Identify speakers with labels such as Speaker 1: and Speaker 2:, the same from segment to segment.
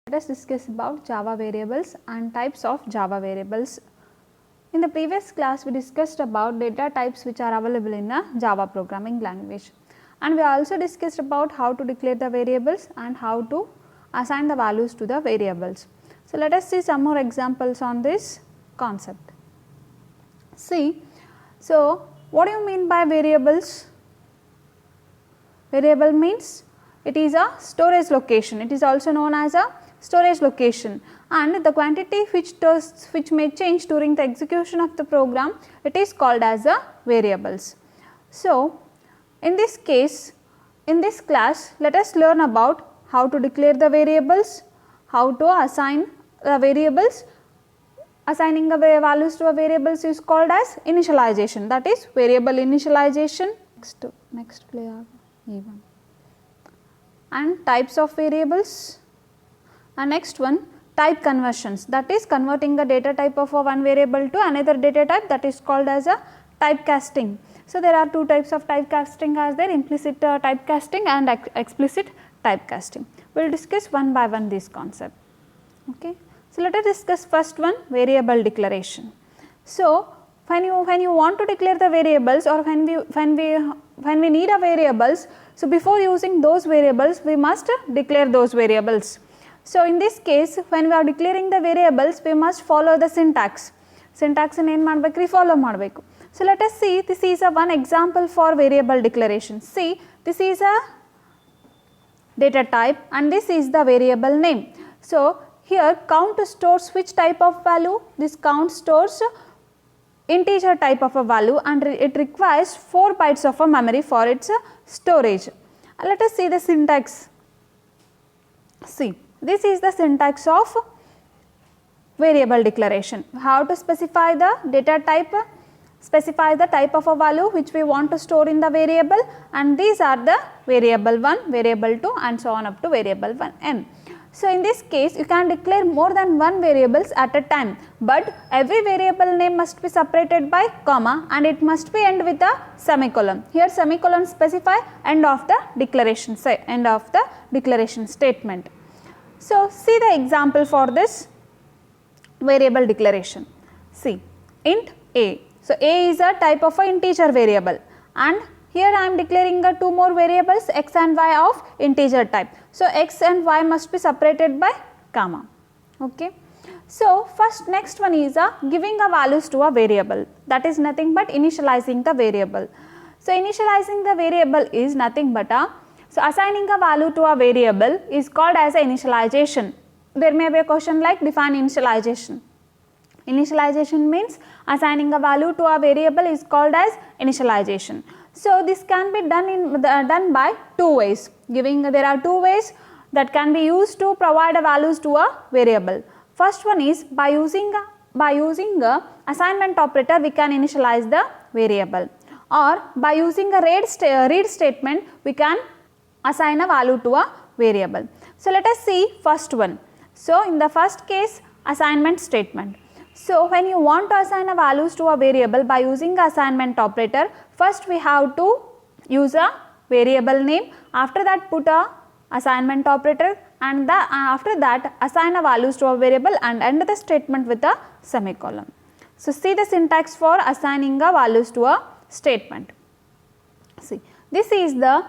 Speaker 1: Let us discuss about Java variables and types of Java variables. In the previous class, we discussed about data types which are available in a Java programming language, and we also discussed about how to declare the variables and how to assign the values to the variables. So, let us see some more examples on this concept. See, so what do you mean by variables? Variable means it is a storage location. It is also known as a storage location, and the quantity which may change during the execution of the program, it is called as a variables. So, in this case, in this class, let us learn about how to declare the variables, how to assign the variables. Assigning the values to a variables is called as initialization, that is variable initialization. Next play even. And types of variables. And next one, type conversions, that is converting the data type of one variable to another data type, that is called as a typecasting. So, there are two types of typecasting as there, implicit typecasting and explicit typecasting. We will discuss one by one this concept. Okay. So, let us discuss first one, variable declaration. So, when you want to declare the variables, or when we need a variables, so before using those variables we must declare those variables. So, in this case, when we are declaring the variables, we must follow the syntax. Syntax ಏನು ಮಾಡಬೇಕು ರೀ, follow ಮಾಡಬೇಕು. So, let us see, this is a one example for variable declaration. See, this is a data type and this is the variable name. So, here count stores which type of value? This count stores integer type of a value, and it requires 4 bytes of a memory for its storage. Let us see the syntax. See, this is the syntax of variable declaration. How to specify the data type? Specify the type of a value which we want to store in the variable, and these are the variable 1, variable 2 and so on up to variable 1n. So, in this case you can declare more than one variables at a time, but every variable name must be separated by comma and it must be end with a semicolon. Here semicolon specify end of the declaration, end of the declaration statement. So, see the example for this variable declaration. See, int a. So, a is a type of an integer variable, and here I am declaring two more variables x and y of integer type. So, x and y must be separated by comma. Okay. So, first next one is giving a values to a variable, that is nothing but initializing the variable. So, initializing the variable is nothing but so assigning a value to a variable is called as a initialization. There may be a question like define initialization. Initialization means assigning a value to a variable is called as initialization. So, this can be done by two ways. There are two ways that can be used to provide a values to a variable. First one is by using a assignment operator we can initialize the variable, or by using a read statement we can assign a value to a variable. So, let us see first one. So, in the first case, assignment statement. So, when you want to assign a values to a variable by using the assignment operator, first we have to use a variable name, after that put a assignment operator, and after that assign a values to a variable and end the statement with a semicolon. So, see the syntax for assigning a values to a statement. See, this is the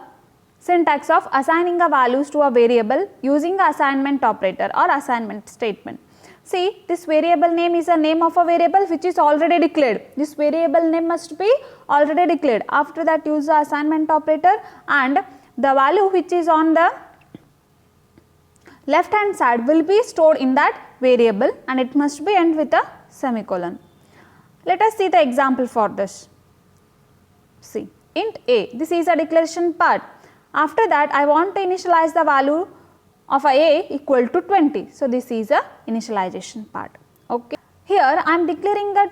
Speaker 1: syntax of assigning a values to a variable using the assignment operator or assignment statement. See, this variable name is a name of a variable which is already declared. This variable name must be already declared. After that use the assignment operator, and the value which is on the left hand side will be stored in that variable, and it must be end with a semicolon. Let us see the example for this. See, int a, this is a declaration part. After that I want to initialize the value of a equal to 20. So, this is a initialization part. Okay. Here I am declaring the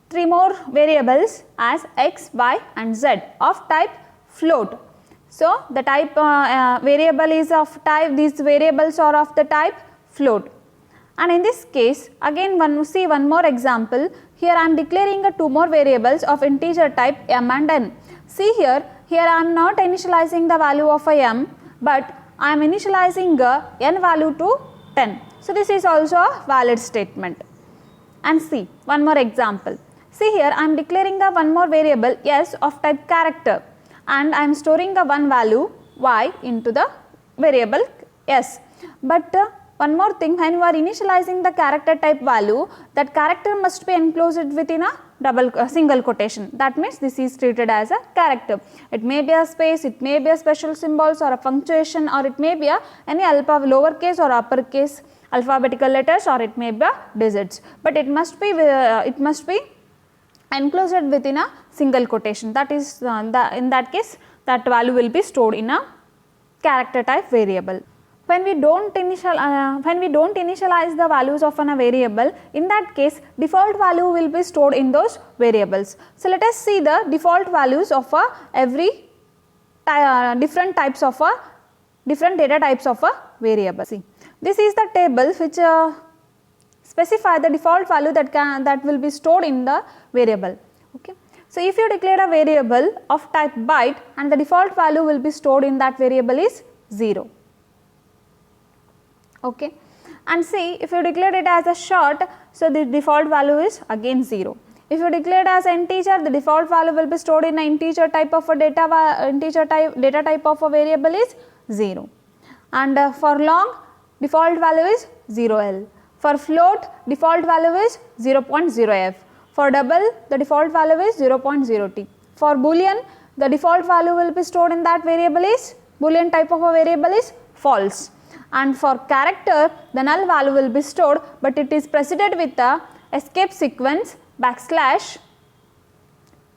Speaker 1: 3 more variables as x, y and z of type float. So, the type variable is of type, these variables are of the type float. And in this case again see one more example. Here I am declaring 2 more variables of integer type m and n. See here I am not initializing the value of a m, but I am initializing n value to 10. So this is also a valid statement. And see one more example. See here I am declaring a one more variable s of type character, and I am storing a one value y into the variable s. But one more thing, when you are initializing the character type value, that character must be enclosed within a single quotation. That means this is treated as a character. It may be a space, it may be a special symbols or a punctuation, or it may be any lowercase or uppercase alphabetical letters, or it may be digits, but it must be enclosed within a single quotation. That is in that case that value will be stored in a character type variable. When we don't initialize the values of a variable, in that case default value will be stored in those variables. So let us see the default values of every different data types of a variable. See, this is the table which specify the default value that will be stored in the variable. Okay. So if you declare a variable of type byte and the default value will be stored in that variable is 0. Okay. And see, if you declare it as a short, so the default value is again 0. If you declare it as integer, the default value will be stored in an integer type of a data type of a variable is 0. And for long, default value is 0L. For float, default value is 0.0f. For double, the default value is 0.0t. For boolean, the default value will be stored in that variable is, boolean type of a variable is false. And for character, the null value will be stored, but it is preceded with the escape sequence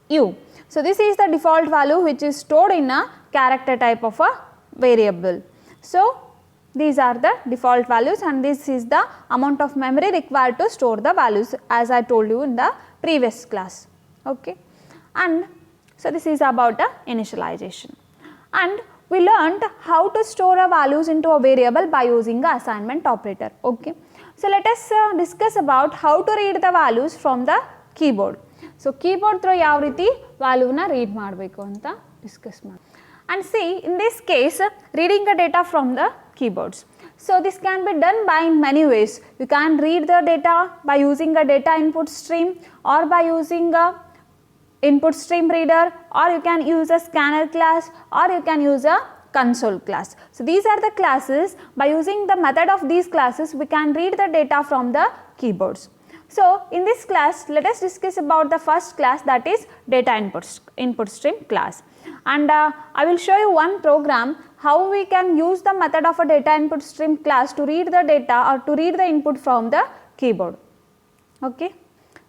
Speaker 1: \u. So this is the default value which is stored in a character type of a variable. So these are the default values, and this is the amount of memory required to store the values, as I told you in the previous class. Okay. And so this is about the initialization. And we learnt how to store a values into a variable by using a assignment operator. Okay. So let us discuss about how to read the values from the keyboard. So keyboard through yav riti value na read ಮಾಡಬೇಕು ಅಂತ discuss ಮಾಡಿ. And see, in this case, reading the data from the keyboards. So this can be done by many ways. You can read the data by using a data input stream, or by using a input stream reader, or you can use a scanner class, or you can use a console class. So these are the classes. By using the method of these classes, we can read the data from the keyboards. So in this class, let us discuss about the first class, that is data input stream class. And I will show you one program how we can use the method of a data input stream class to read the data or to read the input from the keyboard. Okay.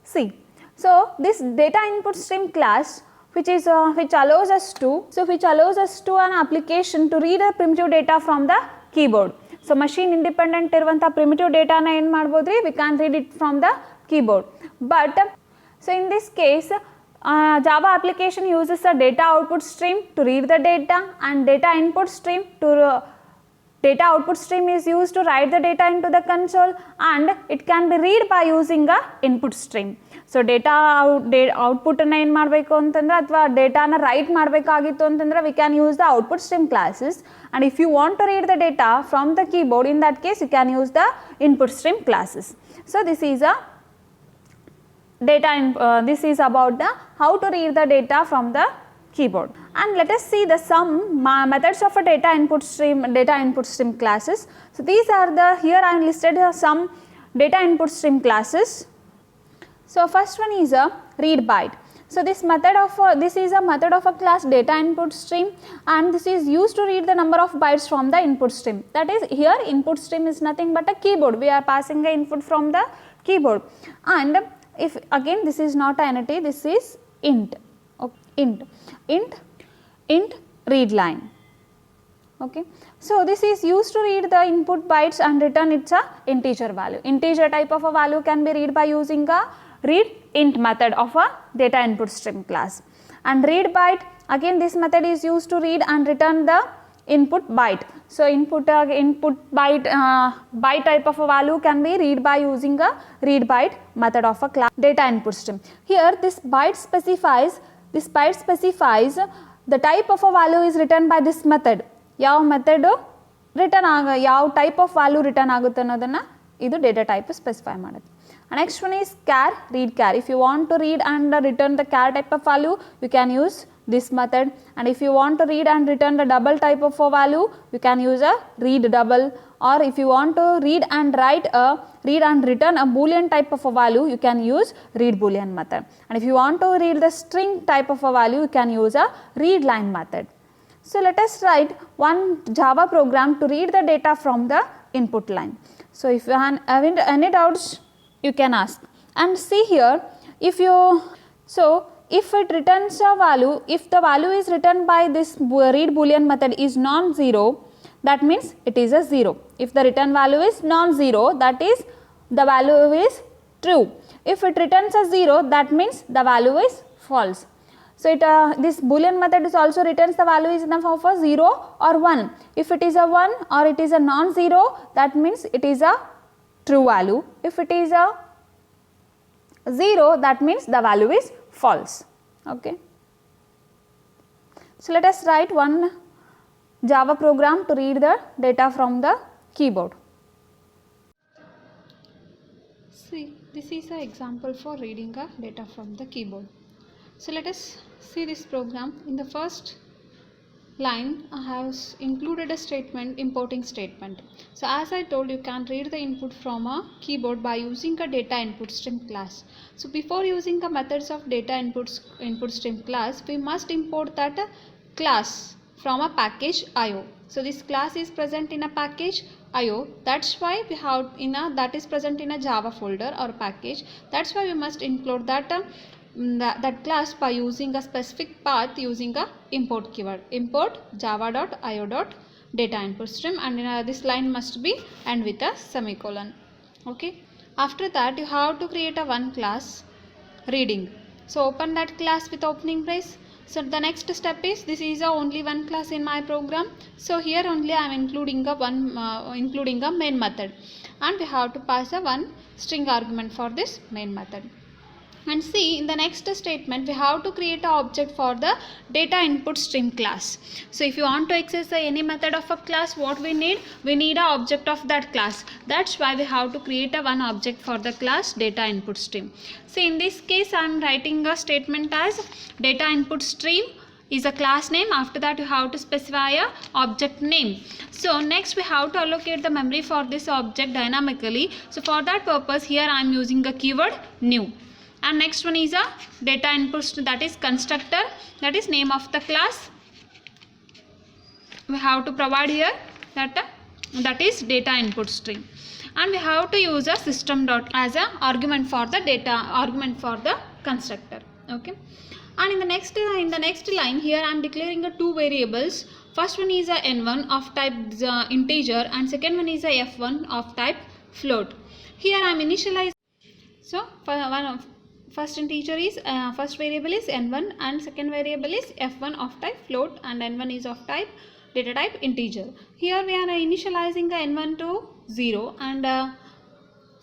Speaker 1: See, so this data input stream class which allows us to an application to read a primitive data from the keyboard. So machine independent iruvanta primitive data na en madbodri, we can read it from the keyboard. But so in this case, Java application uses a data output stream to read the data, and data input stream data output stream is used to write the data into the console, and it can be read by using a input stream. So data output na en ಮಾಡಬೇಕು ಅಂತಂದ್ರೆ ಅಥವಾ data na write ಮಾಡಬೇಕಾಗಿತ್ತು ಅಂತಂದ್ರೆ we can use the output stream classes, and if you want to read the data from the keyboard, in that case you can use the input stream classes. So this is a this is about the how to read the data from the keyboard. And let us see the some methods of a data input stream classes. So these are the, here I listed some data input stream classes. So first one is a read byte. So this is a method of a class data input stream, and this is used to read the number of bytes from the input stream. That is, here input stream is nothing but a keyboard. We are passing the input from the keyboard, and if again this is not an entity, this is int. Okay. int read line. Okay. So this is used to read the input bytes and return its a integer value. Integer type of a value can be read by using a read int method of a data input stream class. And read byte, again this method is used to read and return the input byte. So input byte type of a value can be read by using a read byte method of a class data input stream. Here this byte specifies the type of a value is written by this method. Yav method return ಯಾವ type of value return ಆಗುತ್ತೆ ಅನ್ನೋದನ್ನು ಇದು data type specify ಮಾಡುತ್ತೆ. Next one is char, read char. If you want to read and return the char type of value you can use this method, and if you want to read and return the double type of a value you can use a read double, or if you want to read and return a boolean type of a value you can use read boolean method, and if you want to read the string type of a value you can use a read line method. So let us write one Java program to read the data from the input line. So if you have any doubts you can ask, and see here if it returns a value, if the value is returned by this read boolean method is non-zero, that means it is a 0. If the return value is non-zero, that is the value is true. If it returns a 0, that means the value is false. So this boolean method is also returns the value is in the form of 0 or 1. If it is a 1 or it is a non-zero, that means it is a true value. If it is a 0, that means the value is false. Okay. So let us write one Java program to read the data from the keyboard. See, this is an example for reading a data from the keyboard. So let us see this program. In the first line I have included a statement, importing statement. So as I told, you can read the input from a keyboard by using a data input stream class. So before using the methods of data input stream class, we must import that class from a package IO. So this class is present in a package IO. That's why we have that is present in a Java folder or package. That's why we must include that class by using a specific path using a import keyword, import java.io.data input stream, and this line must be end with a semicolon. Okay. After that you have to create a one class reading. So open that class with opening brace. So the next step is, this is only one class in my program, so here only I am including a main method, and we have to pass a one string argument for this main method. And see, in the next statement we have to create an object for the data input stream class. So if you want to access any method of a class, what we need an object of that class. That's why we have to create a one object for the class data input stream. So in this case I am writing a statement as data input stream is a class name. After that you have to specify a object name. So next we have to allocate the memory for this object dynamically. So for that purpose here I am using a keyword new. And next one is a data input, that is constructor, that is name of the class. We have to provide here that is data input string, and we have to use a system dot as a argument for the constructor. Okay. And in the next line here I am declaring a two variables. First one is a n1 of type integer, and second one is a f1 of type float. Here I am initializing. So first variable is n1 and second variable is f1 of type float, and n1 is of type data type integer. Here we are initializing the n1 to 0 and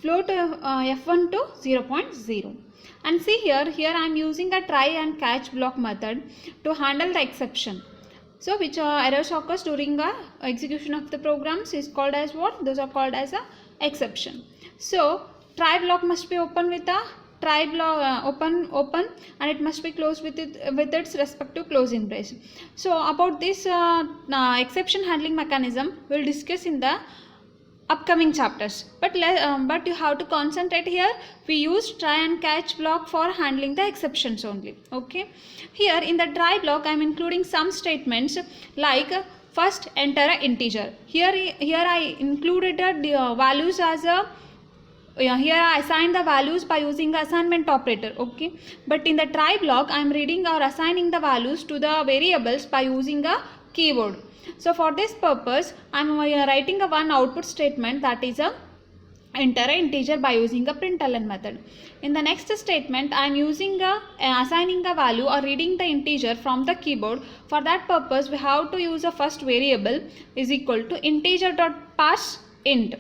Speaker 1: float f1 to 0.0. And see here I am using a try and catch block method to handle the exception. So which errors occurs during the execution of the programs is called as what? Those are called as a exception. So try block must be open with a try block open, and it must be closed with its respective closing brace. So about this exception handling mechanism we will discuss in the upcoming chapters, but you have to concentrate here. We use try and catch block for handling the exceptions only. Okay. Here in the try block I am including some statements like first enter an integer. Here I included the values as a here I assign the values by using the assignment operator. Okay. But in the try block I am reading or assigning the values to the variables by using a keyword. So for this purpose I am writing a one output statement, that is a enter an integer by using a println method. In the next statement I am using assigning the value or reading the integer from the keyboard. For that purpose we have to use a first variable is equal to integer dot pass int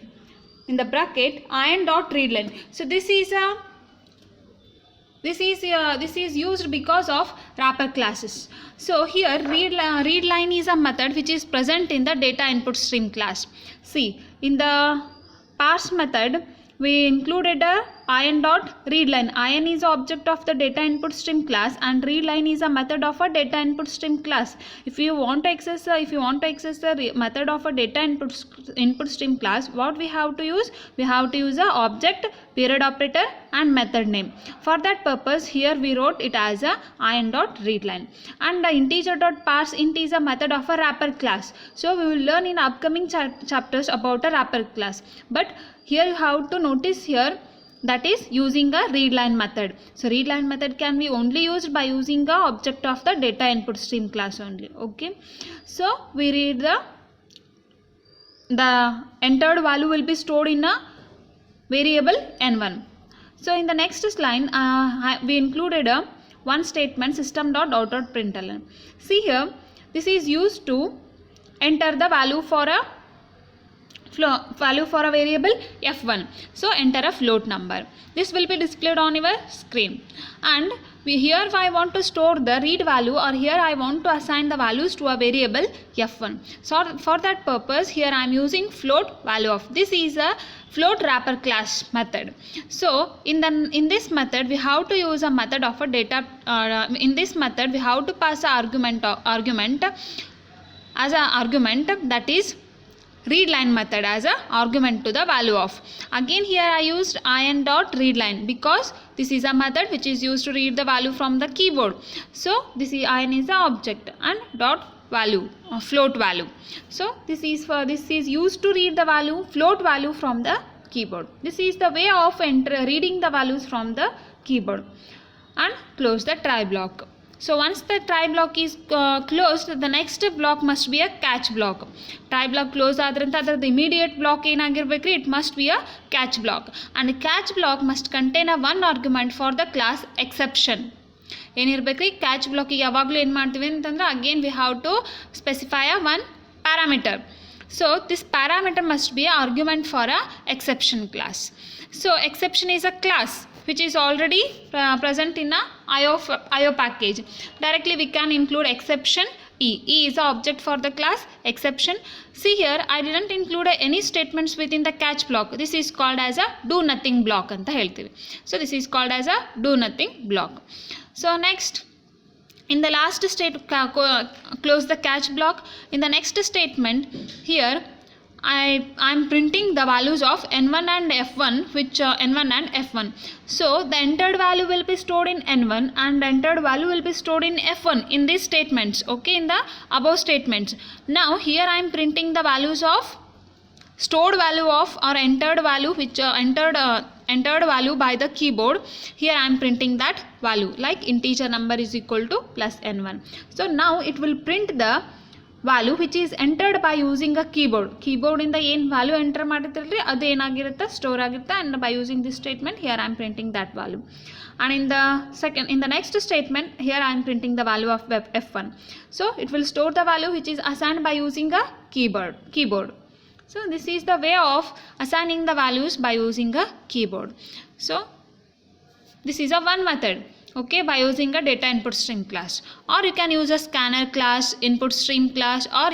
Speaker 1: in the bracket in dot readline. So this is a This is used because of wrapper classes. So here read line is a method which is present in the data input stream class. See, in the parse method we included a in dot read line. In is the object of the data input stream class and read line is a method of a data input stream class. If you want to access the method of a data input stream class, what we have to use? We have to use a object, period operator and method name. For that purpose here we wrote it as a in dot read line. And the integer dot parse int is a method of a wrapper class. So we will learn in upcoming chapters about a wrapper class. But here you have to notice here that is using a read line method. So read line method can be only used by using a object of the data input stream class only. Okay. So we read the entered value will be stored in a variable n1. So in the next line we included a one statement system.out.println. See here, this is used to enter the value for a variable f1. So enter a float number. This will be displayed on your screen. And here I want to store the read value, or here I want to assign the values to a variable f1. So for that purpose here I am using float value of. This is a float wrapper class method. So in this method we have to use a method of a data. In this method we have to pass a argument as an argument, that is read line method as a argument to the value of. Again here I used in dot read line because this is a method which is used to read the value from the keyboard. So this is in is the object and dot value or float value. So this is used to read the value, float value from the keyboard. This is the way of reading the values from the keyboard. And close the try block. So once the try block is closed, the next block must be a catch block. Try block close the immediate block it must be a catch block, and the catch block must contain a one argument for the class exception. Catch block again we have to specify a one parameter. So this parameter must be an argument for a exception class. So exception is a class which is already present in a IO package. Directly we can include exception E. E is the object for the class exception. See here I didn't include any statements within the catch block. This is called as a do nothing block anta helthivi. So this is called as a do nothing block. So next, in the last state close the catch block. In the next statement here I am printing the values of n1 and f1, which n1 and f1. So the entered value will be stored in n1 and entered value will be stored in f1 in these statements. Okay, in the above statements. Now here I am printing the values of stored value of or entered value, which entered value by the keyboard. Here I am printing that value like integer number is equal to plus n1. So now it will print the value which is entered by using a keyboard. Keyboard in the value enter ಮಾಡಿರ್ತೀರಿ ಅದು ಏನಾಗಿರುತ್ತೆ store ಆಗಿರುತ್ತೆ, and by using this statement here I am printing that value. And in the next statement here I am printing the value of f1. So it will store the value which is assigned by using a keyboard. So this is the way of assigning the values by using a keyboard. So this is a one method. Okay, by using a data input stream class, or you can use a scanner class, input stream class, or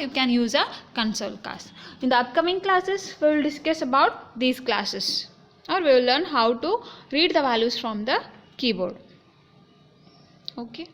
Speaker 1: you can use a console class. In the upcoming classes we will discuss about these classes, or we will learn how to read the values from the keyboard. Okay.